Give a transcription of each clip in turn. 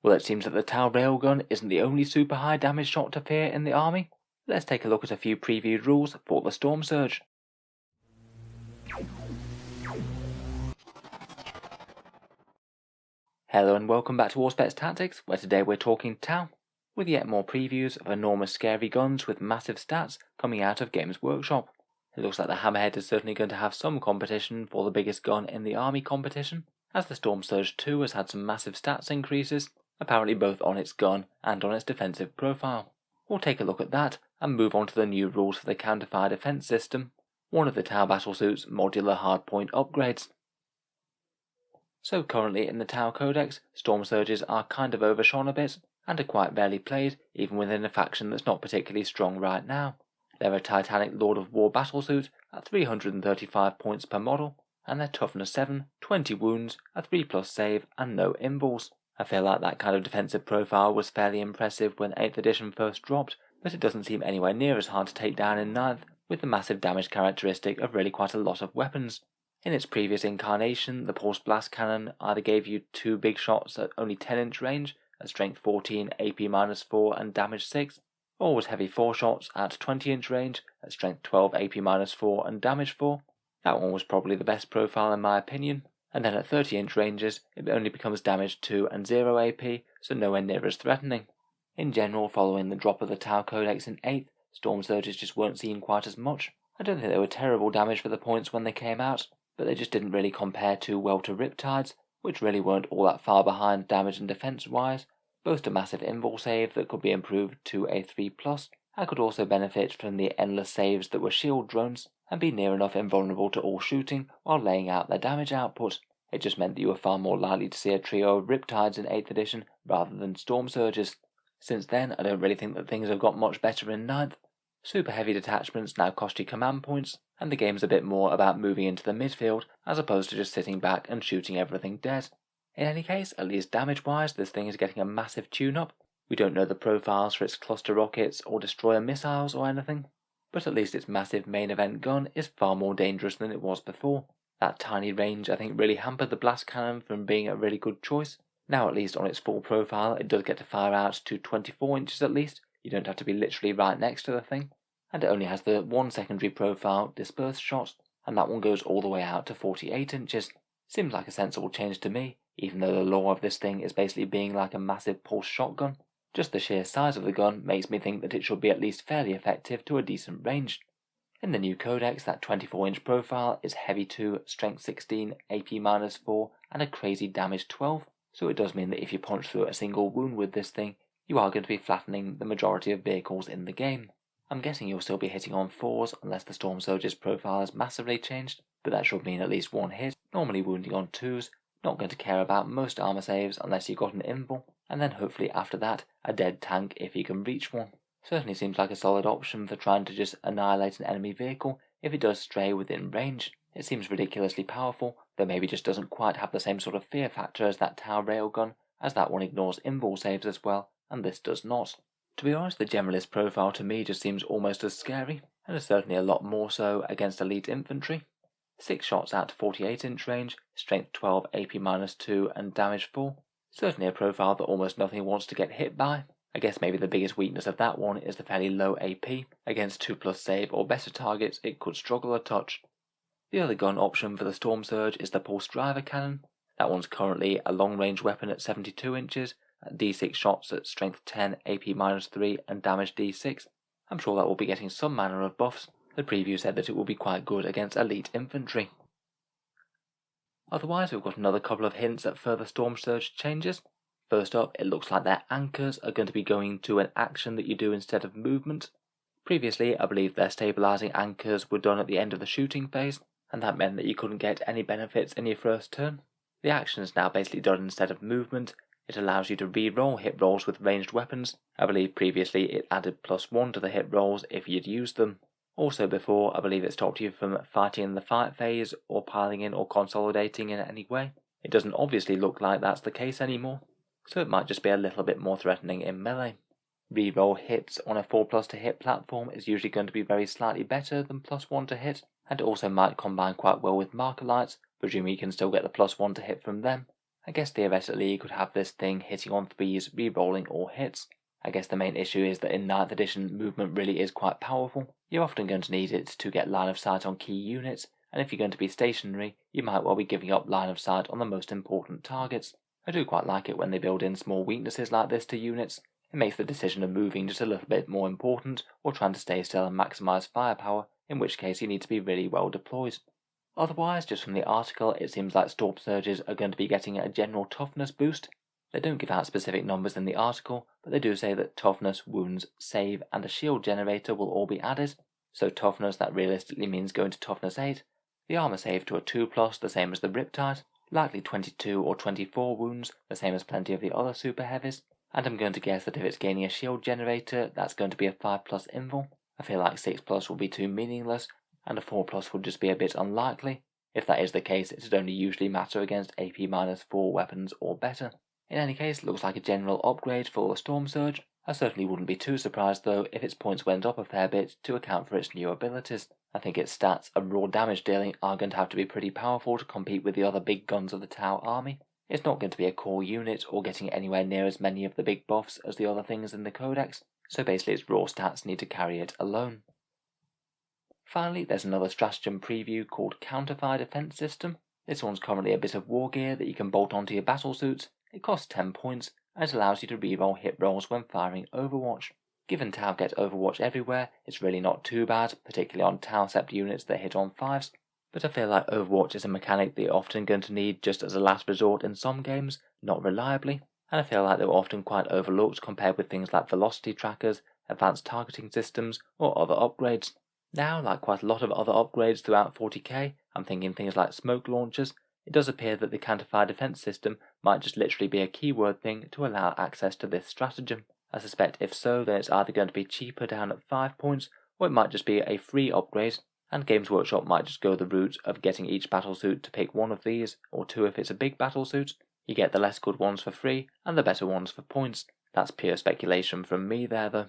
Well, it seems that the Tau railgun isn't the only super high damage shot to fear in the army. Let's take a look at a few previewed rules for the Stormsurge. Hello and welcome back to Auspex Tactics, where today we're talking Tau, with yet more previews of enormous scary guns with massive stats coming out of Games Workshop. It looks like the Hammerhead is certainly going to have some competition for the biggest gun in the army competition, as the Stormsurge 2 has had some massive stats increases, apparently both on its gun and on its defensive profile. We'll take a look at that and move on to the new rules for the Counterfire defense system, one of the Tau battlesuit's modular hardpoint upgrades. So currently in the Tau Codex, Stormsurges are kind of overshone a bit, and are quite rarely played, even within a faction that's not particularly strong right now. They're a Titanic Lord of War battlesuit at 335 points per model, and they're toughness 7, 20 wounds, a 3+ save, and no invuls. I feel like that kind of defensive profile was fairly impressive when 8th edition first dropped, but it doesn't seem anywhere near as hard to take down in 9th, with the massive damage characteristic of really quite a lot of weapons. In its previous incarnation, the Pulse Blast Cannon either gave you 2 big shots at only 10-inch range, at strength 14, AP-4 and damage 6, or was heavy 4 shots at 20-inch range, at strength 12, AP-4 and damage 4. That one was probably the best profile in my opinion, and then at 30-inch ranges, it only becomes damage 2 and 0 AP, so nowhere near as threatening. In general, following the drop of the Tau Codex in 8th, Stormsurges just weren't seen quite as much. I don't think they were terrible damage for the points when they came out, but they just didn't really compare too well to Riptides, which really weren't all that far behind damage and defense wise, boast a massive invul save that could be improved to a 3+, and could also benefit from the endless saves that were shield drones, and be near enough invulnerable to all shooting while laying out their damage output. It just meant that you were far more likely to see a trio of Riptides in 8th edition rather than Stormsurges. Since then, I don't really think that things have got much better in 9th. Super heavy detachments now cost you command points, and the game's a bit more about moving into the midfield as opposed to just sitting back and shooting everything dead. In any case, at least damage-wise, this thing is getting a massive tune-up. We don't know the profiles for its cluster rockets or destroyer missiles or anything, but at least its massive main event gun is far more dangerous than it was before. That tiny range I think really hampered the blast cannon from being a really good choice. Now at least on its full profile it does get to fire out to 24 inches at least. You don't have to be literally right next to the thing. And it only has the one secondary profile, dispersed shot, and that one goes all the way out to 48 inches. Seems like a sensible change to me, even though the lore of this thing is basically being like a massive pulse shotgun. Just the sheer size of the gun makes me think that it should be at least fairly effective to a decent range. In the new codex, that 24-inch profile is heavy 2, strength 16, AP-4, and a crazy damage 12, so it does mean that if you punch through a single wound with this thing, you are going to be flattening the majority of vehicles in the game. I'm guessing you'll still be hitting on 4s unless the Stormsurge's profile has massively changed, but that should mean at least one hit, normally wounding on 2s, not going to care about most armor saves unless you've got an invul, and then hopefully after that, a dead tank if you can reach one. Certainly seems like a solid option for trying to just annihilate an enemy vehicle if it does stray within range. It seems ridiculously powerful, though maybe just doesn't quite have the same sort of fear factor as that Tau railgun, as that one ignores invul saves as well, and this does not. To be honest, the generalist profile to me just seems almost as scary, and is certainly a lot more so against elite infantry. 6 shots out to 48-inch range, strength 12, AP-2 and damage 4. Certainly a profile that almost nothing wants to get hit by. I guess maybe the biggest weakness of that one is the fairly low AP. Against 2+ save or better targets it could struggle a touch. The other gun option for the Stormsurge is the Pulse Driver Cannon. That one's currently a long-range weapon at 72 inches, at D6 shots at strength 10, AP-3 and damage D6. I'm sure that will be getting some manner of buffs. The preview said that it will be quite good against elite infantry. Otherwise, we've got another couple of hints at further Stormsurge changes. First up, it looks like their anchors are going to be going to an action that you do instead of movement. Previously, I believe their stabilizing anchors were done at the end of the shooting phase, and that meant that you couldn't get any benefits in your first turn. The action is now basically done instead of movement. It allows you to re-roll hit rolls with ranged weapons. I believe previously it added +1 to the hit rolls if you'd used them. Also before, I believe it stopped you from fighting in the fight phase or piling in or consolidating in any way. It doesn't obviously look like that's the case anymore, so it might just be a little bit more threatening in melee. Reroll hits on a 4+ to hit platform is usually going to be very slightly better than +1 to hit, and also might combine quite well with marker lights, presuming you can still get the +1 to hit from them. I guess theoretically you could have this thing hitting on 3s, re-rolling or hits. I guess the main issue is that in 9th edition movement really is quite powerful. You're often going to need it to get line of sight on key units, and if you're going to be stationary, you might well be giving up line of sight on the most important targets. I do quite like it when they build in small weaknesses like this to units. It makes the decision of moving just a little bit more important, or trying to stay still and maximise firepower, in which case you need to be really well deployed. Otherwise, just from the article, it seems like Stormsurges are going to be getting a general toughness boost. They don't give out specific numbers in the article, but they do say that toughness, wounds, save, and a shield generator will all be added. So toughness, that realistically means going to toughness 8, the armor save to a 2+, the same as the Riptide, likely 22 or 24 wounds, the same as plenty of the other super heavies, and I'm going to guess that if it's gaining a shield generator, that's going to be a 5+ invul. I feel like 6+ will be too meaningless, and a 4+ would just be a bit unlikely. If that is the case, it would only usually matter against AP-4 weapons or better. In any case, it looks like a general upgrade for the Stormsurge. I certainly wouldn't be too surprised though if its points went up a fair bit to account for its new abilities. I think its stats and raw damage dealing are going to have to be pretty powerful to compete with the other big guns of the Tau army. It's not going to be a core unit or getting anywhere near as many of the big buffs as the other things in the codex, so basically its raw stats need to carry it alone. Finally, there's another stratagem preview called Counterfire Defense System. This one's currently a bit of war gear that you can bolt onto your battlesuits. It costs 10 points, and it allows you to reroll hit rolls when firing Overwatch. Given Tau get Overwatch everywhere, it's really not too bad, particularly on Tau Sept units that hit on 5s, but I feel like Overwatch is a mechanic that you're often going to need just as a last resort in some games, not reliably, and I feel like they're often quite overlooked compared with things like velocity trackers, advanced targeting systems, or other upgrades. Now, like quite a lot of other upgrades throughout 40k, I'm thinking things like smoke launchers, it does appear that the Counterfire Defense System might just literally be a keyword thing to allow access to this stratagem. I suspect if so, then it's either going to be cheaper down at 5 points, or it might just be a free upgrade, and Games Workshop might just go the route of getting each battlesuit to pick one of these, or 2 if it's a big battlesuit. You get the less good ones for free, and the better ones for points. That's pure speculation from me there though.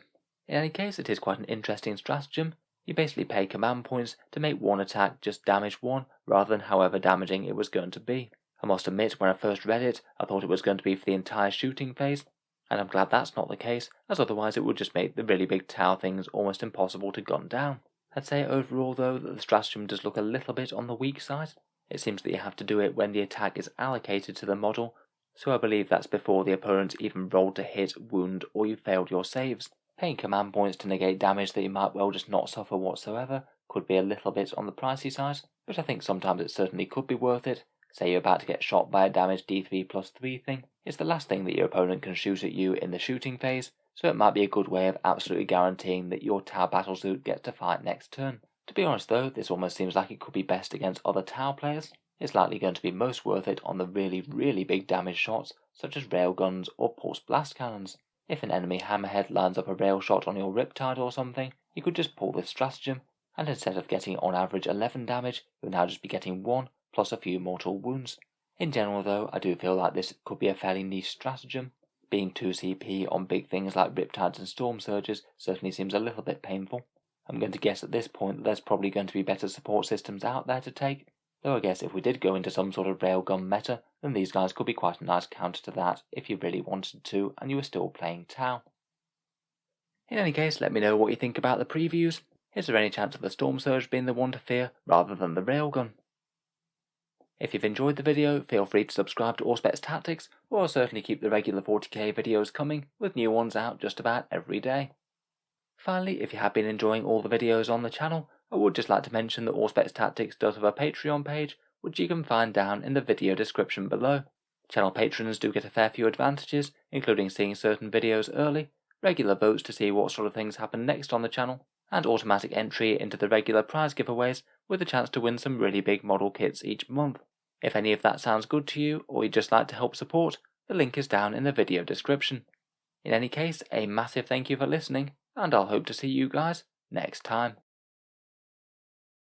In any case, it is quite an interesting stratagem. You basically pay command points to make one attack just damage 1, rather than however damaging it was going to be. I must admit, when I first read it, I thought it was going to be for the entire shooting phase, and I'm glad that's not the case, as otherwise it would just make the really big Tau things almost impossible to gun down. I'd say overall though that the stratagem does look a little bit on the weak side. It seems that you have to do it when the attack is allocated to the model, so I believe that's before the opponent even rolled to hit, wound, or you failed your saves. Paying command points to negate damage that you might well just not suffer whatsoever could be a little bit on the pricey side, but I think sometimes it certainly could be worth it. Say you're about to get shot by a damage D3+3 thing, it's the last thing that your opponent can shoot at you in the shooting phase, so it might be a good way of absolutely guaranteeing that your Tau battlesuit gets to fight next turn. To be honest though, this almost seems like it could be best against other Tau players. It's likely going to be most worth it on the really big damage shots, such as railguns or pulse blast cannons. If an enemy hammerhead lines up a rail shot on your Riptide or something, you could just pull this stratagem, and instead of getting on average 11 damage, you'll now just be getting 1, plus a few mortal wounds. In general though, I do feel like this could be a fairly niche stratagem. Being 2 CP on big things like Riptides and Stormsurges certainly seems a little bit painful. I'm going to guess at this point that there's probably going to be better support systems out there to take, though I guess if we did go into some sort of railgun meta, then these guys could be quite a nice counter to that if you really wanted to and you were still playing Tau. In any case, let me know what you think about the previews. Is there any chance of the Stormsurge being the one to fear rather than the railgun? If you've enjoyed the video, feel free to subscribe to Auspex Tactics, or I'll certainly keep the regular 40k videos coming, with new ones out just about every day. Finally, if you have been enjoying all the videos on the channel, I would just like to mention that Auspex Tactics does have a Patreon page, which you can find down in the video description below. Channel patrons do get a fair few advantages, including seeing certain videos early, regular votes to see what sort of things happen next on the channel, and automatic entry into the regular prize giveaways with a chance to win some really big model kits each month. If any of that sounds good to you, or you'd just like to help support, the link is down in the video description. In any case, a massive thank you for listening, and I'll hope to see you guys next time.